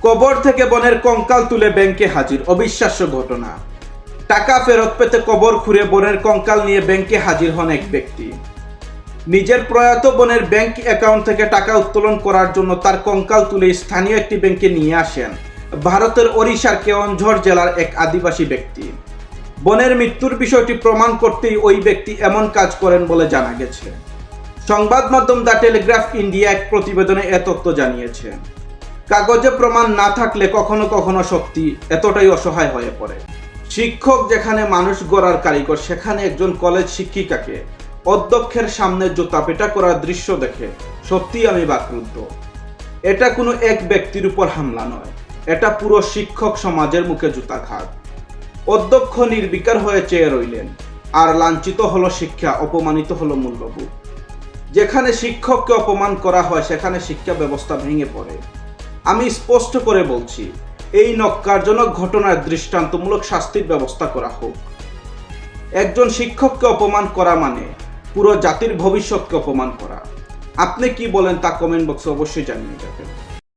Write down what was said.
কবর থেকে বোনের কঙ্কাল তুলে ব্যাংকে হাজির, অবিশ্বাস্য ঘটনা। টাকা ফেরত পেতে কবর খুঁড়ে বোনের কঙ্কাল নিয়ে ব্যাংকে হাজির হন এক ব্যক্তি। নিজের প্রয়াত বোনের ব্যাংক অ্যাকাউন্ট থেকে টাকা উত্তোলন করার জন্য তার কঙ্কাল তুলে স্থানীয় একটি ব্যাংকে নিয়ে আসেন ভারতের ওড়িশার কেওনঝড় জেলার এক আদিবাসী ব্যক্তি। বোনের মৃত্যুর বিষয়টি প্রমাণ করতেই ওই ব্যক্তি এমন কাজ করেন বলে জানা গেছে। সংবাদ মাধ্যম দ্য টেলিগ্রাফ ইন্ডিয়া এক প্রতিবেদনে এ তথ্য জানিয়েছে। কাগজে প্রমাণ না থাকলে কখনো কখনো সত্যি এতটাই অসহায় হয়ে পড়ে। শিক্ষক যেখানে মানুষ গড়ার কারিগর, সেখানে একজন কলেজ শিক্ষিকাকে অধ্যক্ষের সামনে জুতা পেটা করার দৃশ্য দেখে সত্যিই আমি বাকরুদ্ধ। এটা কোনো এক ব্যক্তির উপর হামলা নয়, এটা পুরো শিক্ষক সমাজের মুখে জুতাঘাত। অধ্যক্ষ নির্বিকার হয়ে চেয়ে রইলেন, আর লাঞ্ছিত হলো শিক্ষা, অপমানিত হলো মূল্যবোধ। যেখানে শিক্ষককে অপমান করা হয় সেখানে শিক্ষা ব্যবস্থা ভেঙে পড়ে। আমি স্পষ্ট করে বলছি, এই ন্যক্কারজনক ঘটনার দৃষ্টান্তমূলক শাস্তির ব্যবস্থা করা হোক। একজন শিক্ষককে অপমান করা মানে পুরো জাতির ভবিষ্যৎকে অপমান করা। আপনি কি বলেন তা কমেন্ট বক্সে অবশ্যই জানিয়ে যাবেন।